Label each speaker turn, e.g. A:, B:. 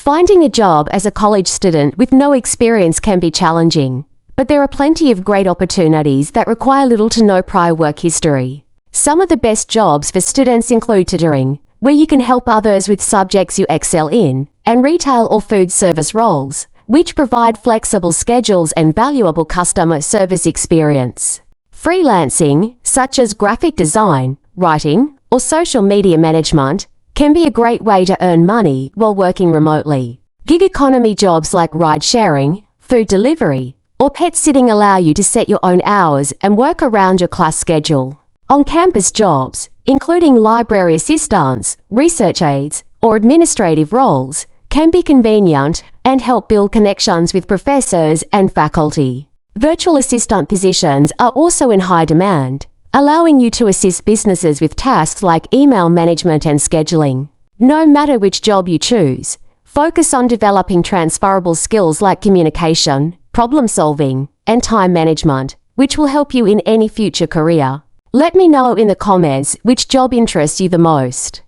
A: Finding a job as a college student with no experience can be challenging, but there are plenty of great opportunities that require little to no prior work history. Some of the best jobs for students include tutoring, where you can help others with subjects you excel in, and retail or food service roles, which provide flexible schedules and valuable customer service experience. Freelancing, such as graphic design, writing, or social media management, can be a great way to earn money while working remotely. Gig economy jobs like ride-sharing, food delivery, or pet sitting allow you to set your own hours and work around your class schedule. On-campus jobs, including library assistants, research aides, or administrative roles, can be convenient and help build connections with professors and faculty. Virtual assistant positions are also in high demand, allowing you to assist businesses with tasks like email management and scheduling. No matter which job you choose, focus on developing transferable skills like communication, problem solving, and time management, which will help you in any future career. Let me know in the comments which job interests you the most.